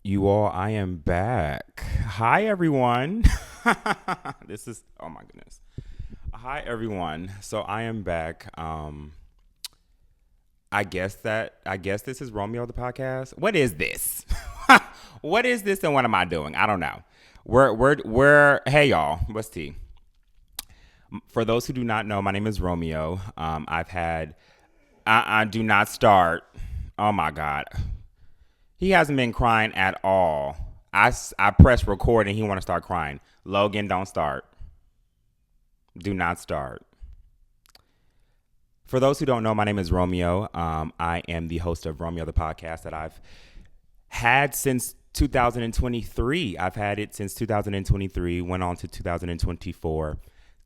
You all, I am back. Hi, everyone. Oh my goodness. Hi, everyone. So I am back. I guess this is Romeo the podcast. What is this? What is this and what am I doing? I don't know. Hey y'all, what's tea? For those who do not know, my name is Romeo. I do not start. Oh my God. He hasn't been crying at all. I press record and he want to start crying. Logan, don't start. Do not start. For those who don't know, my name is Romeo. I am the host of Romeo the podcast that I've had since 2023. I've had it since 2023, went on to 2024,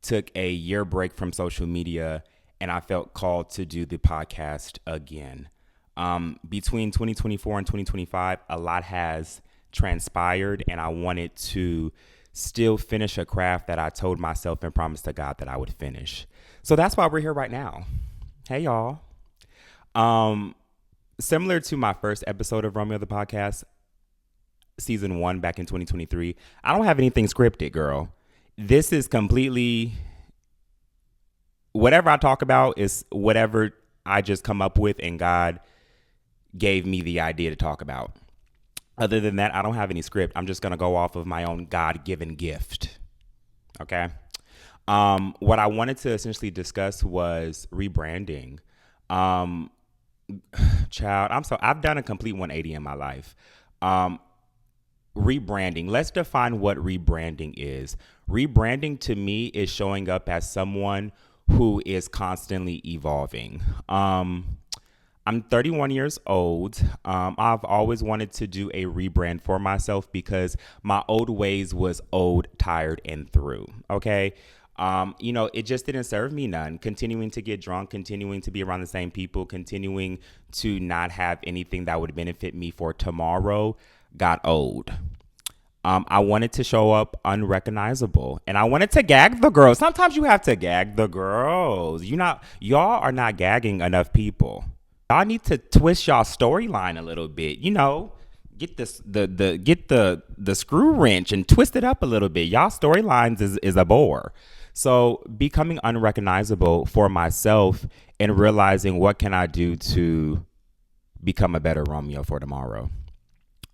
took a year break from social media, and I felt called to do the podcast again. Between 2024 and 2025, a lot has transpired, and I wanted to still finish a craft that I told myself and promised to God that I would finish. So that's why we're here right now. Hey, y'all. Similar to my first episode of Romeo the Podcast, season 1 back in 2023, I don't have anything scripted, girl. This is completely whatever I talk about is whatever I just come up with, and God gave me the idea to talk about. Other than that, I don't have any script. I'm just going to go off of my own God-given gift. Okay? What I wanted to essentially discuss was rebranding. I've done a complete 180 in my life. Rebranding. Let's define what rebranding is. Rebranding to me is showing up as someone who is constantly evolving. I'm 31 years old. I've always wanted to do a rebrand for myself because my old ways was old, tired, and through. Okay. It just didn't serve me none. Continuing to get drunk, continuing to be around the same people, continuing to not have anything that would benefit me for tomorrow got old. I wanted to show up unrecognizable, and I wanted to gag the girls. Sometimes you have to gag the girls. Y'all are not gagging enough people. Y'all need to twist y'all storyline a little bit. Get the screw wrench and twist it up a little bit. Y'all storylines is a bore. So becoming unrecognizable for myself and realizing what can I do to become a better Romeo for tomorrow.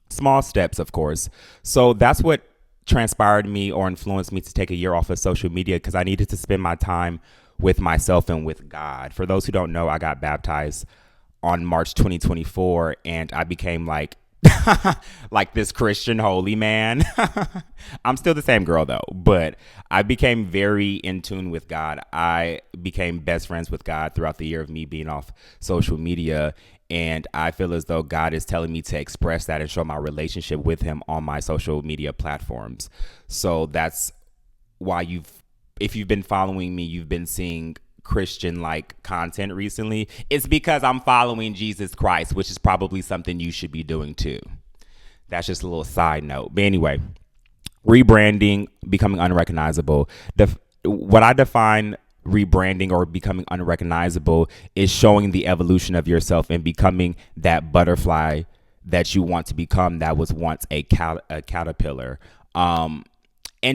Small steps, of course. So that's what transpired me or influenced me to take a year off of social media, because I needed to spend my time with myself and with God. For those who don't know, I got baptized on March 2024, and I became like this Christian holy man. I'm still the same girl though, but I became very in tune with God. I became best friends with God throughout the year of me being off social media. And I feel as though God is telling me to express that and show my relationship with him on my social media platforms. So that's why if you've been following me, you've been seeing Christian like content recently. It's because I'm following Jesus Christ, which is probably something you should be doing too. That's just a little side note. But anyway, rebranding, becoming unrecognizable. What I define rebranding or becoming unrecognizable is showing the evolution of yourself and becoming that butterfly that you want to become, that was once a caterpillar, and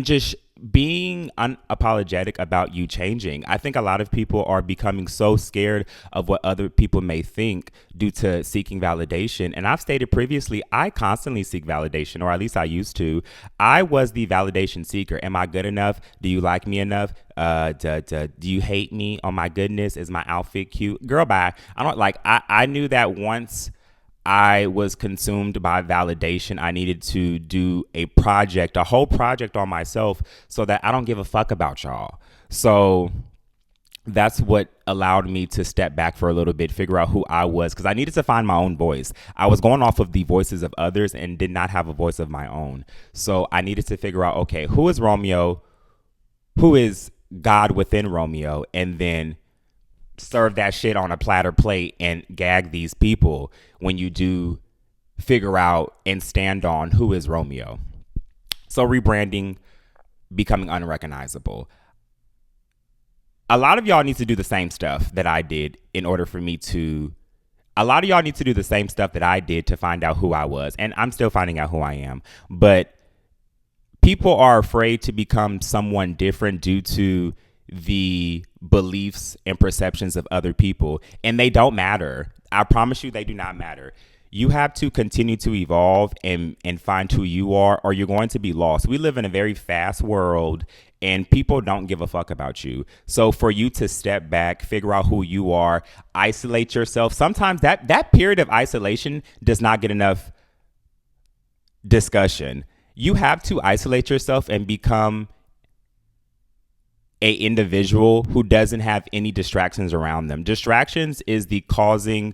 just being unapologetic about you changing. I think a lot of people are becoming so scared of what other people may think due to seeking validation. And I've stated previously, I constantly seek validation, or at least I used to. I was the validation seeker. Am I good enough? Do you like me enough? Do you hate me? Oh my goodness, is my outfit cute? Girl, bye. I knew that once I was consumed by validation, I needed to do a whole project on myself, so that I don't give a fuck about y'all. So that's what allowed me to step back for a little bit, figure out who I was, because I needed to find my own voice. I was going off of the voices of others and did not have a voice of my own. So I needed to figure out, okay, who is Romeo? Who is God within Romeo? And then serve that shit on a platter plate and gag these people when you do figure out and stand on who is Romeo. So rebranding, becoming unrecognizable. A lot of y'all need to do the same stuff that I did in order for me to A lot of y'all need to do the same stuff that I did to find out who I was. And I'm still finding out who I am. But people are afraid to become someone different due to the beliefs and perceptions of other people. And they don't matter. I promise you, they do not matter. You have to continue to evolve and find who you are, or you're going to be lost. We live in a very fast world, and people don't give a fuck about you. So for you to step back, figure out who you are, isolate yourself, sometimes that period of isolation does not get enough discussion. You have to isolate yourself and become a individual who doesn't have any distractions around them. Distractions is the causing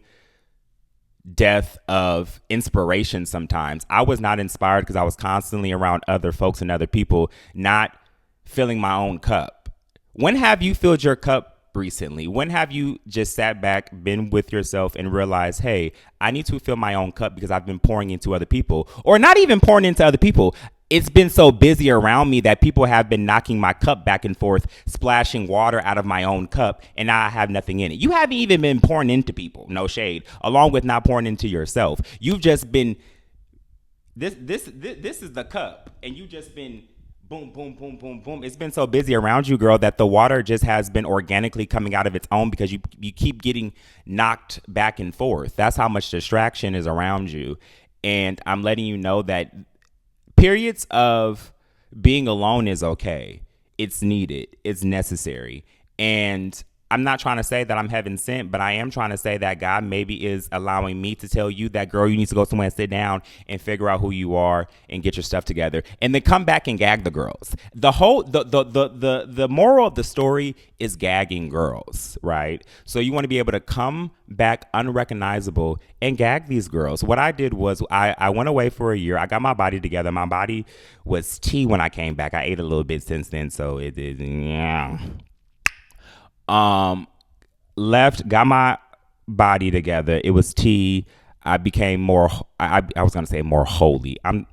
death of inspiration sometimes. I was not inspired because I was constantly around other folks and other people, not filling my own cup. When have you filled your cup recently? When have you just sat back, been with yourself, and realized, hey, I need to fill my own cup because I've been pouring into other people, or not even pouring into other people. It's been so busy around me that people have been knocking my cup back and forth, splashing water out of my own cup, and now I have nothing in it. You haven't even been pouring into people, no shade, along with not pouring into yourself. You've just been, this is the cup, and you've just been boom, boom, boom, boom, boom. It's been so busy around you, girl, that the water just has been organically coming out of its own because you keep getting knocked back and forth. That's how much distraction is around you. And I'm letting you know that periods of being alone is okay. It's needed. It's necessary. And I'm not trying to say that I'm heaven sent, but I am trying to say that God maybe is allowing me to tell you that, girl, you need to go somewhere and sit down and figure out who you are and get your stuff together, and then come back and gag the girls. The moral of the story is gagging girls, right? So you want to be able to come back unrecognizable and gag these girls. What I did was I went away for a year. I got my body together. My body was tea when I came back. I ate a little bit since then, so it is, yeah. Left, got my body together. It was tea. I became more, I was going to say more holy. I'm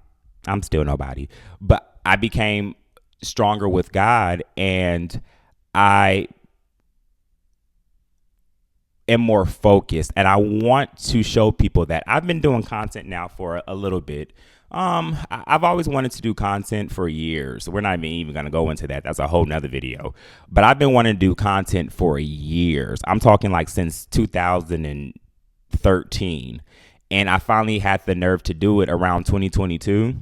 still nobody, but I became stronger with God, and I am more focused. And I want to show people that I've been doing content now for a little bit. I've always wanted to do content for years. We're not even going to go into that. That's a whole nother video. But I've been wanting to do content for years. I'm talking like since 2013. And I finally had the nerve to do it around 2022.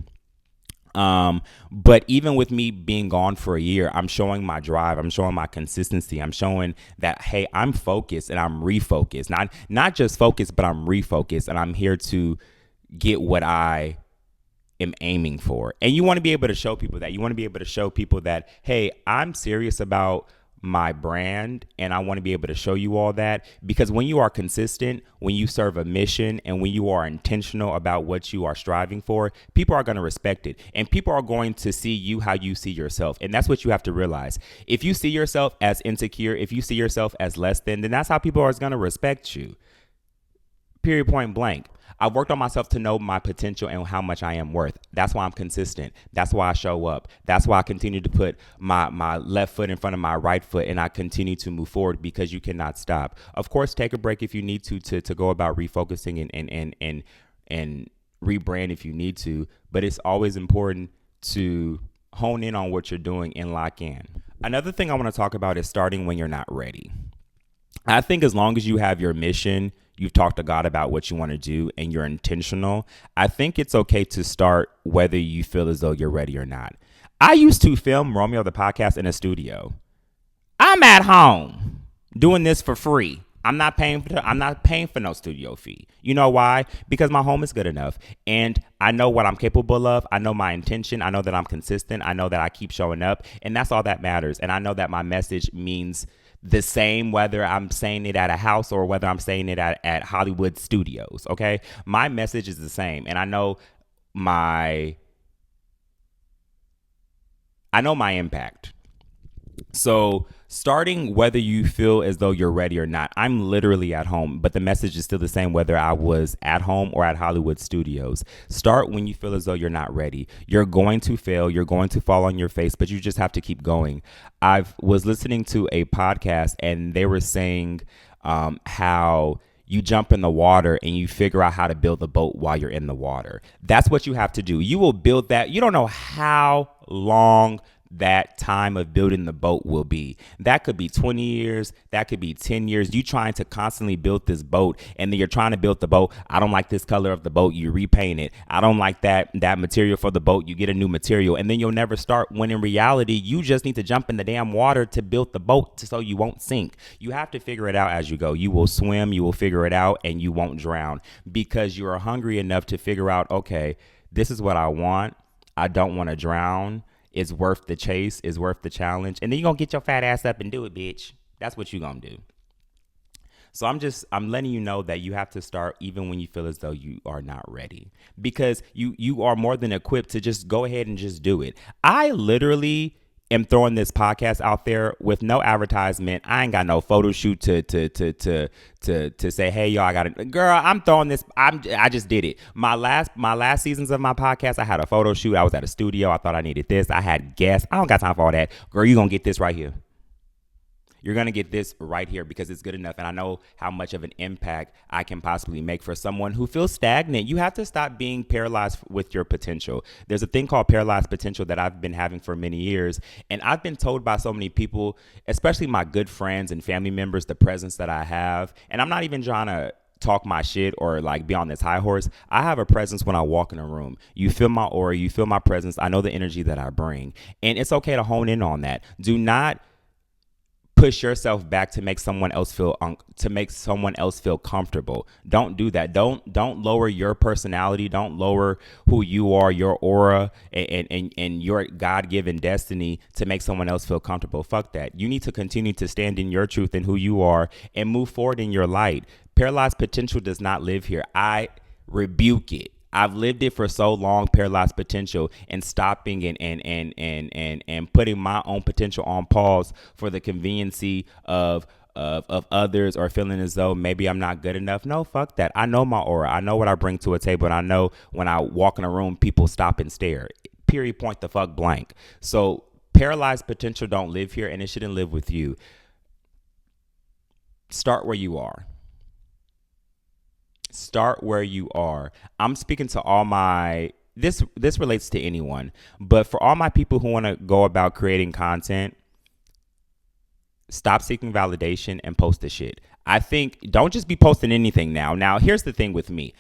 But even with me being gone for a year, I'm showing my drive. I'm showing my consistency. I'm showing that, hey, I'm focused and I'm refocused. Not just focused, but I'm refocused. And I'm here to get what I am aiming for. And you want to be able to show people that. You want to be able to show people that, hey, I'm serious about my brand, and I want to be able to show you all that, because when you are consistent, when you serve a mission, and when you are intentional about what you are striving for, people are going to respect it, and people are going to see you how you see yourself. And that's what you have to realize. If you see yourself as insecure, if you see yourself as less than, then that's how people are going to respect you. Period, point blank. I've worked on myself to know my potential and how much I am worth. That's why I'm consistent. That's why I show up. That's why I continue to put my left foot in front of my right foot, and I continue to move forward, because you cannot stop. Of course, take a break if you need to go about refocusing and rebrand if you need to. But it's always important to hone in on what you're doing and lock in. Another thing I want to talk about is starting when you're not ready. I think as long as you have your mission, you've talked to God about what you want to do, and you're intentional, I think it's okay to start whether you feel as though you're ready or not. I used to film Romeo the podcast in a studio. I'm at home doing this for free. I'm not paying for no studio fee. You know why? Because my home is good enough, and I know what I'm capable of. I know my intention. I know that I'm consistent. I know that I keep showing up, and that's all that matters. And I know that my message means the same whether I'm saying it at a house or whether I'm saying it at Hollywood studios, okay? My message is the same, and I know my impact. So starting whether you feel as though you're ready or not, I'm literally at home, but the message is still the same whether I was at home or at Hollywood studios. Start when you feel as though you're not ready. You're going to fail. You're going to fall on your face, but you just have to keep going. I was listening to a podcast, and they were saying how you jump in the water and you figure out how to build the boat while you're in the water. That's what you have to do. You will build that. You don't know how long that time of building the boat will be. That could be 20 years. That could be 10 years. You trying to constantly build this boat, and then you're trying to build the boat. I don't like this color of the boat. You repaint it. I don't like that material for the boat. You get a new material, and then you'll never start, when in reality, you just need to jump in the damn water to build the boat so you won't sink. You have to figure it out as you go. You will swim, you will figure it out, and you won't drown because you are hungry enough to figure out, okay, this is what I want. I don't want to drown. It's worth the chase, it's worth the challenge. And then you're going to get your fat ass up and do it, bitch. That's what you're going to do. So I'm letting you know that you have to start even when you feel as though you are not ready, because you are more than equipped to just go ahead and just do it. I literally am throwing this podcast out there with no advertisement. I ain't got no photo shoot to say, hey, y'all, I got it. Girl, I'm throwing this. I just did it. My last seasons of my podcast, I had a photo shoot. I was at a studio. I thought I needed this. I had guests. I don't got time for all that. Girl, you're going to get this right here. You're going to get this right here because it's good enough. And I know how much of an impact I can possibly make for someone who feels stagnant. You have to stop being paralyzed with your potential. There's a thing called paralyzed potential that I've been having for many years. And I've been told by so many people, especially my good friends and family members, the presence that I have. And I'm not even trying to talk my shit or like be on this high horse. I have a presence when I walk in a room. You feel my aura. You feel my presence. I know the energy that I bring. And it's okay to hone in on that. Do not push yourself back to make someone else feel comfortable. Don't do that. Don't lower your personality. Don't lower who you are, your aura, and your God-given destiny to make someone else feel comfortable. Fuck that. You need to continue to stand in your truth and who you are and move forward in your light. Paralyzed potential does not live here. I rebuke it. I've lived it for so long, paralyzed potential, and stopping and putting my own potential on pause for the conveniency of others, or feeling as though maybe I'm not good enough. No, fuck that. I know my aura. I know what I bring to a table, and I know when I walk in a room, people stop and stare. Period. Point the fuck blank. So paralyzed potential don't live here, and it shouldn't live with you. Start where you are. Start where you are. I'm speaking to all my, this relates to anyone, but for all my people who want to go about creating content, stop seeking validation and post the shit. I think don't just be posting anything now. Now, here's the thing with me.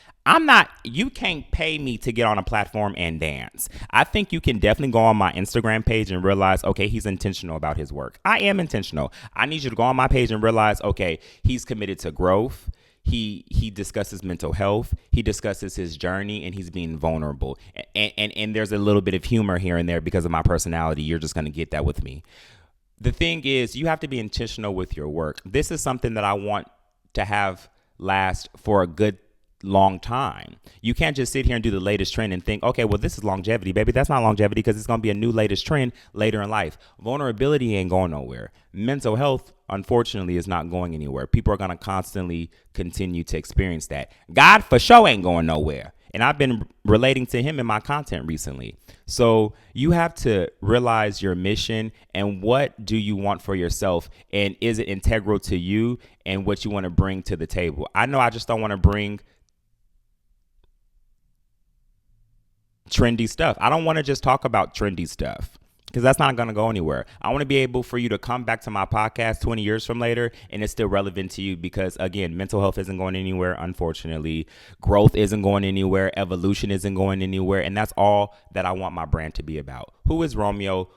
You can't pay me to get on a platform and dance. I think you can definitely go on my Instagram page and realize, okay, he's intentional about his work. I am intentional. I need you to go on my page and realize, okay, he's committed to growth. He discusses mental health. He discusses his journey, and he's being vulnerable. And there's a little bit of humor here and there because of my personality. You're just going to get that with me. The thing is, you have to be intentional with your work. This is something that I want to have last for a good long time. You can't just sit here and do the latest trend and think, okay, well, this is longevity, baby. That's not longevity, because it's going to be a new latest trend later in life. Vulnerability ain't going nowhere. Mental health, unfortunately, is not going anywhere. People are going to constantly continue to experience that. God for sure ain't going nowhere. And I've been relating to him in my content recently. So you have to realize your mission and what do you want for yourself, and is it integral to you and what you want to bring to the table. I know I just don't want to bring trendy stuff. I don't want to just talk about trendy stuff, because that's not going to go anywhere. I want to be able for you to come back to my podcast 20 years from later and it's still relevant to you, because again, mental health isn't going anywhere. Unfortunately, growth isn't going anywhere. Evolution isn't going anywhere. And that's all that I want my brand to be about. Who is Romeo?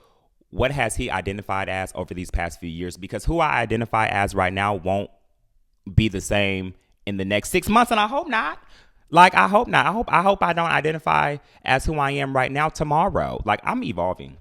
What has he identified as over these past few years? Because who I identify as right now won't be the same in the next 6 months. And I hope not. I hope not. I hope I don't identify as who I am right now tomorrow. I'm evolving.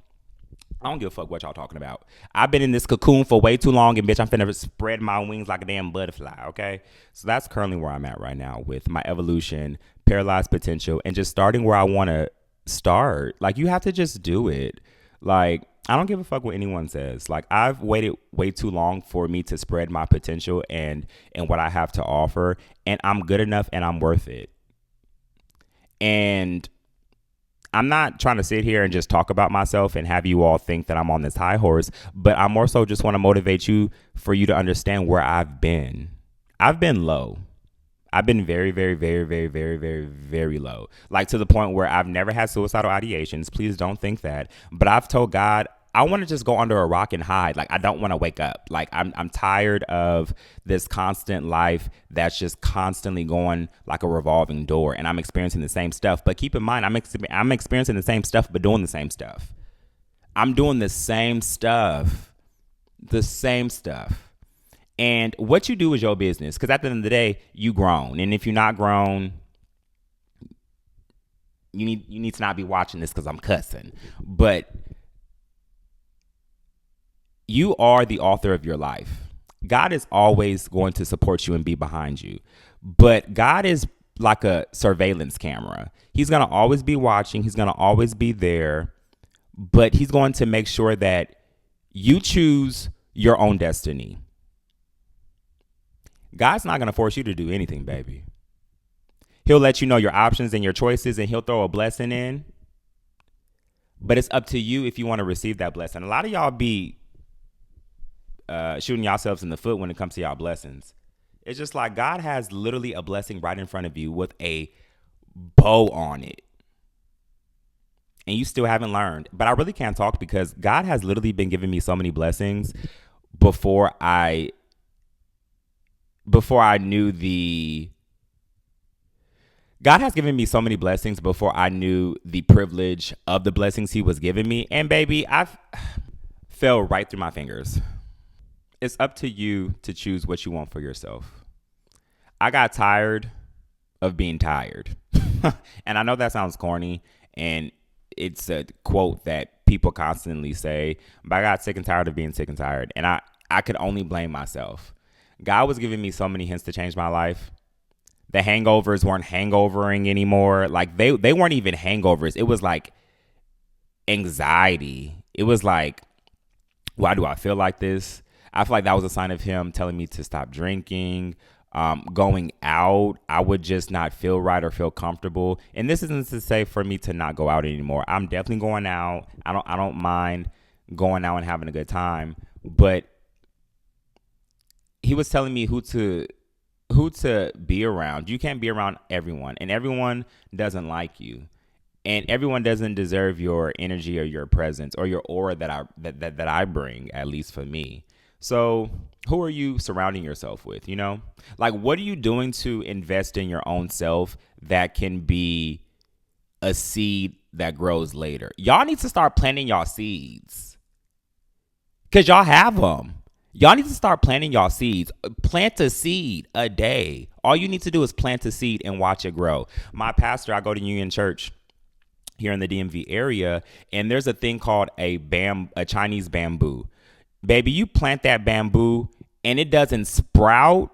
I don't give a fuck what y'all talking about. I've been in this cocoon for way too long, and bitch, I'm finna spread my wings like a damn butterfly, okay? So that's currently where I'm at right now with my evolution, paralyzed potential, and just starting where I want to start. You have to just do it. I don't give a fuck what anyone says. I've waited way too long for me to spread my potential and what I have to offer, and I'm good enough and I'm worth it. And I'm not trying to sit here and just talk about myself and have you all think that I'm on this high horse, but I more so just want to motivate you for you to understand where I've been. I've been low. I've been very, very, very, very, very, very, very low. Like to the point where I've never had suicidal ideations. Please don't think that. But I've told God, I want to just go under a rock and hide. Like I don't want to wake up. Like I'm tired of this constant life that's just constantly going like a revolving door, and I'm experiencing the same stuff. But keep in mind, I'm experiencing the same stuff, but doing the same stuff. I'm doing the same stuff, the same stuff. And what you do is your business, because at the end of the day, you grown, and if you're not grown, you need to not be watching this because I'm cussing, but you are the author of your life. God is always going to support you and be behind you. But God is like a surveillance camera. He's going to always be watching. He's going to always be there. But he's going to make sure that you choose your own destiny. God's not going to force you to do anything, baby. He'll let you know your options and your choices, and he'll throw a blessing in. But it's up to you if you want to receive that blessing. A lot of y'all be shooting yourselves in the foot when it comes to y'all blessings. It's just like God has literally a blessing right in front of you with a bow on it, and you still haven't learned. But I really can't talk because God has literally been giving me so many blessings before I knew the God has given me so many blessings before I knew the privilege of the blessings he was giving me. And baby, I've fell right through my fingers. It's up to you to choose what you want for yourself. I got tired of being tired. And I know that sounds corny, and it's a quote that people constantly say, but I got sick and tired of being sick and tired. And I could only blame myself. God was giving me so many hints to change my life. The hangovers weren't hangovering anymore. Like they weren't even hangovers. It was like anxiety. It was like, why do I feel like this? I feel like that was a sign of him telling me to stop drinking. Going out, I would just not feel right or feel comfortable. And this isn't to say for me to not go out anymore. I'm definitely going out. I don't mind going out and having a good time. But he was telling me who to be around. You can't be around everyone, and everyone doesn't like you, and everyone doesn't deserve your energy or your presence or your aura that I bring, at least for me. So who are you surrounding yourself with? You know, like what are you doing to invest in your own self that can be a seed that grows later? Y'all need to start planting y'all seeds because y'all have them. Y'all need to start planting y'all seeds. Plant a seed a day. All you need to do is plant a seed and watch it grow. My pastor, I go to Union Church here in the DMV area, and there's a thing called a Chinese bamboo. Baby, you plant that bamboo and it doesn't sprout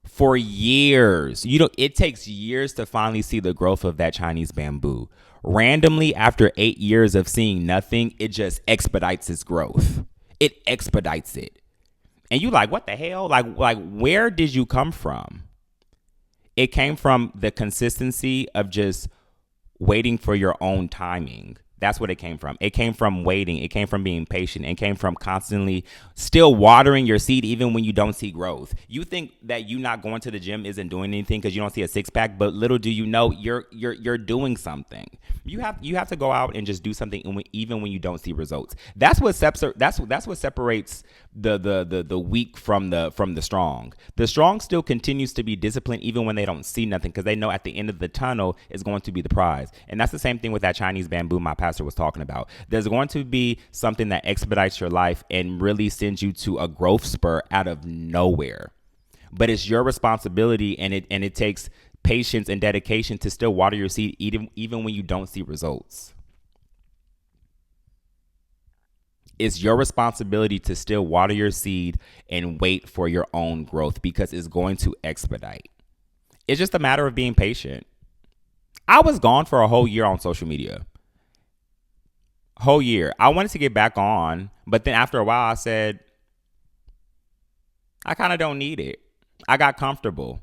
for years. It takes years to finally see the growth of that Chinese bamboo. Randomly, after 8 years of seeing nothing, it just expedites its growth. It expedites it. And you like, what the hell? Like where did you come from? It came from the consistency of just waiting for your own timing. That's what it came from. It came from waiting. It came from being patient. It came from constantly still watering your seed even when you don't see growth. You think that you not going to the gym isn't doing anything because you don't see a six pack, but little do you know you're doing something. You have to go out and just do something even when you don't see results. That's what separates the weak from the strong. The strong still continues to be disciplined even when they don't see nothing because they know at the end of the tunnel is going to be the prize. And that's the same thing with that Chinese bamboo my pastor was talking about. There's going to be something that expedites your life and really sends you to a growth spur out of nowhere. But it's your responsibility, and it takes patience and dedication to still water your seed even when you don't see results. It's your responsibility to still water your seed and wait for your own growth because it's going to expedite. It's just a matter of being patient. I was gone for a whole year on social media. Whole year. I wanted to get back on, but then after a while I said, I kind of don't need it. I got comfortable.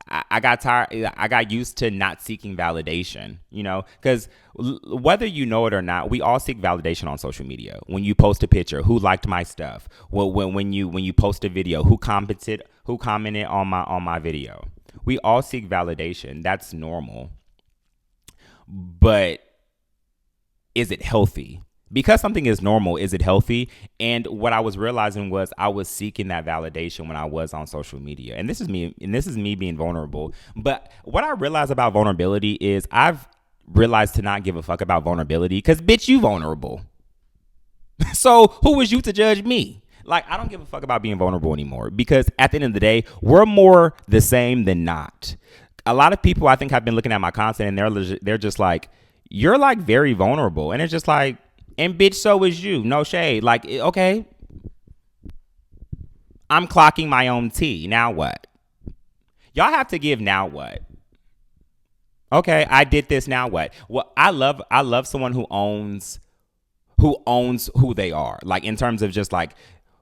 I got tired. I got used to not seeking validation, because whether you know it or not, we all seek validation on social media. When you post a picture, who liked my stuff? Well, when you post a video, who commented on my video? We all seek validation. That's normal. But is it healthy? Because something is normal, is it healthy? And what I was realizing was I was seeking that validation when I was on social media. And this is me being vulnerable. But what I realized about vulnerability is I've realized to not give a fuck about vulnerability because bitch, you vulnerable. So who was you to judge me? Like, I don't give a fuck about being vulnerable anymore because at the end of the day, we're more the same than not. A lot of people I think have been looking at my content and they're just like, you're like very vulnerable. And it's just like, and bitch, so is you. No shade. Like, okay, I'm clocking my own tea. Now what? Y'all have to give now what? Okay, I did this. Now what? Well, I love someone who owns who they are. Like in terms of just like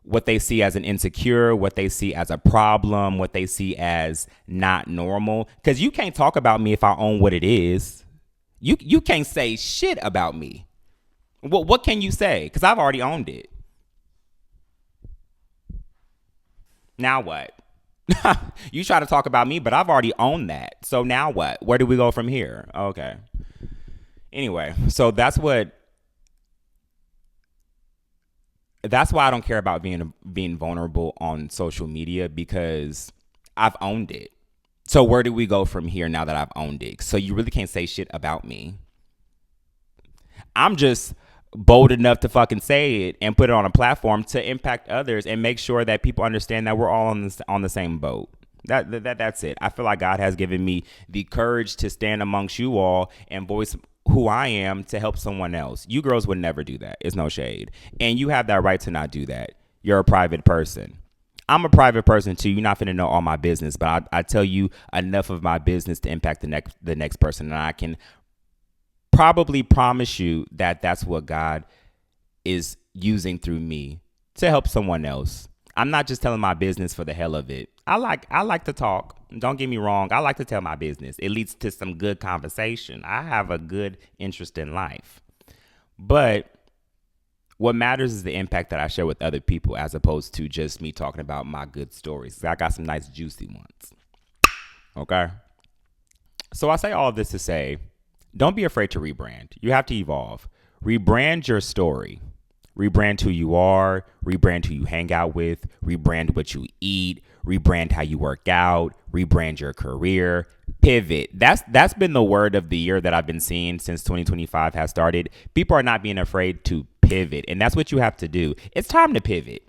what they see as an insecure, what they see as a problem, what they see as not normal. Because you can't talk about me if I own what it is. You can't say shit about me. What can you say? Because I've already owned it. Now what? You try to talk about me, but I've already owned that. So now what? Where do we go from here? Okay. Anyway, so that's why I don't care about being vulnerable on social media because I've owned it. So where do we go from here now that I've owned it? So you really can't say shit about me. I'm just bold enough to fucking say it and put it on a platform to impact others and make sure that people understand that we're all on the same boat. That's it. I feel like God has given me the courage to stand amongst you all and voice who I am to help someone else. You girls would never do that. It's no shade. And you have that right to not do that. You're a private person. I'm a private person too. You're not finna know all my business, but I tell you enough of my business to impact the next person. And I can probably promise you that that's what God is using through me to help someone else. I'm not just telling my business for the hell of it. I like to talk. Don't get me wrong. I like to tell my business. It leads to some good conversation. I have a good interest in life. But what matters is the impact that I share with other people as opposed to just me talking about my good stories. I got some nice juicy ones. Okay? So I say all of this to say, don't be afraid to rebrand. You have to evolve. Rebrand your story. Rebrand who you are. Rebrand who you hang out with. Rebrand what you eat. Rebrand how you work out. Rebrand your career. Pivot. That's been the word of the year that I've been seeing since 2025 has started. People are not being afraid to pivot, and that's what you have to do. It's time to pivot.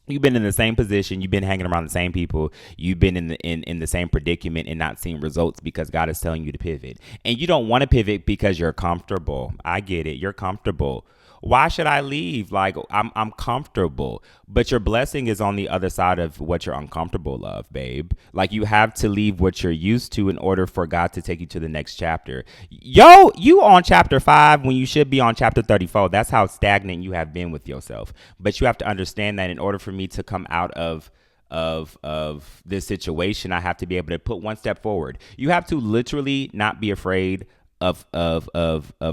You've been in the same position. You've been hanging around the same people. You've been in the same predicament and not seeing results because God is telling you to pivot. And you don't want to pivot because you're comfortable. I get it. You're comfortable. Why should I leave? Like I'm comfortable, but your blessing is on the other side of what you're uncomfortable of, babe. Like you have to leave what you're used to in order for God to take you to the next chapter. Yo, you on chapter 5 when you should be on chapter 34. That's how stagnant you have been with yourself. But you have to understand that in order for me to come out of this situation, I have to be able to put one step forward. You have to literally not be afraid of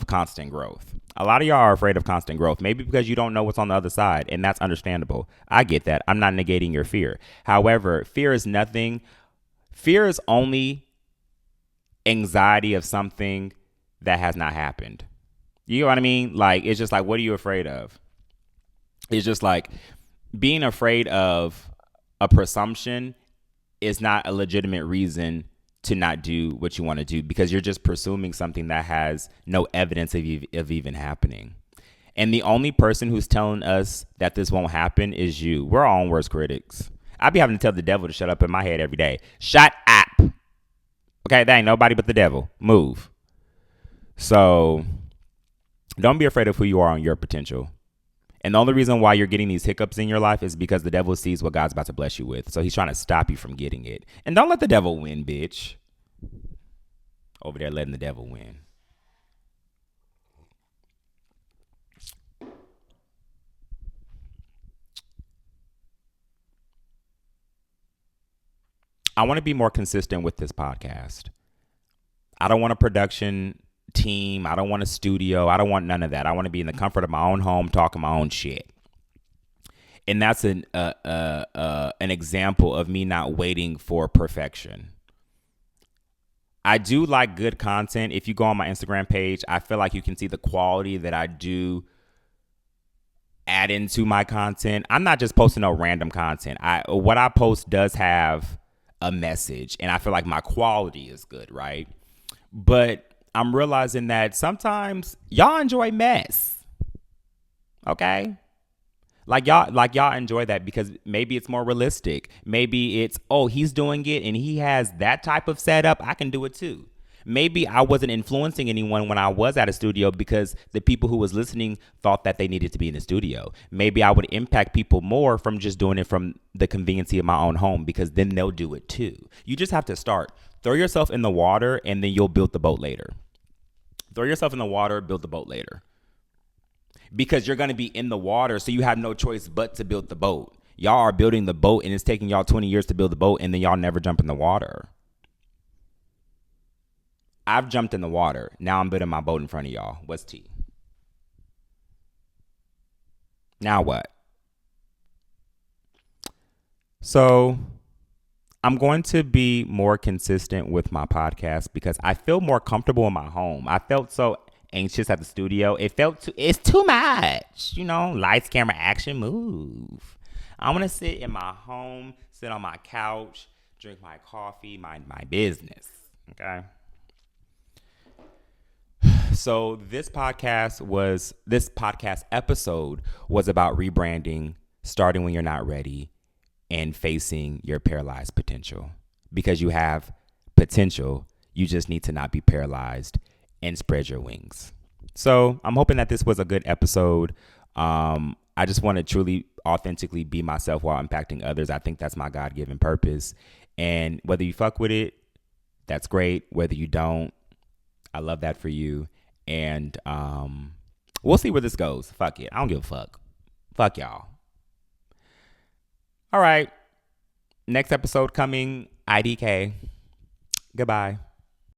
constant growth. A lot of y'all are afraid of constant growth, maybe because you don't know what's on the other side, and that's understandable. I get that. I'm not negating your fear. However, fear is nothing. Fear is only anxiety of something that has not happened. You know what I mean? Like, it's just like, what are you afraid of? It's just like being afraid of a presumption is not a legitimate reason to not do what you want to do because you're just presuming something that has no evidence of even happening. And the only person who's telling us that this won't happen is you. We're our own worst critics. I be having to tell the devil to shut up in my head every day. Shut up. Okay, that ain't nobody but the devil. Move. So don't be afraid of who you are and your potential. And the only reason why you're getting these hiccups in your life is because the devil sees what God's about to bless you with. So he's trying to stop you from getting it. And don't let the devil win, bitch. Over there letting the devil win. I want to be more consistent with this podcast. I don't want a production team. I don't want a studio. I don't want none of that. I want to be in the comfort of my own home, talking my own shit. And that's an example of me not waiting for perfection. I do like good content. If you go on my Instagram page, I feel like you can see the quality that I do add into my content. I'm not just posting no random content. What I post does have a message, and I feel like my quality is good, right? But I'm realizing that sometimes y'all enjoy mess. Okay? Like y'all enjoy that because maybe it's more realistic. Maybe it's, oh, he's doing it and he has that type of setup. I can do it too. Maybe I wasn't influencing anyone when I was at a studio because the people who was listening thought that they needed to be in the studio. Maybe I would impact people more from just doing it from the convenience of my own home because then they'll do it too. You just have to start. Throw yourself in the water and then you'll build the boat later. Throw yourself in the water, build the boat later. Because you're going to be in the water, so you have no choice but to build the boat. Y'all are building the boat, and it's taking y'all 20 years to build the boat, and then y'all never jump in the water. I've jumped in the water. Now I'm building my boat in front of y'all. What's T? Now what? So I'm going to be more consistent with my podcast because I feel more comfortable in my home. I felt so anxious at the studio. It's too much. Lights, camera, action, move. I want to sit in my home, sit on my couch, drink my coffee, mind my business. Okay. So this podcast episode was about rebranding, starting when you're not ready, and facing your paralyzed potential. Because you have potential, you just need to not be paralyzed and spread your wings. So I'm hoping that this was a good episode. I just want to truly, authentically be myself while impacting others. I think that's my God-given purpose. And whether you fuck with it, that's great. Whether you don't, I love that for you. And we'll see where this goes. Fuck it. I don't give a fuck. Fuck y'all. All right. Next episode coming, IDK. Goodbye.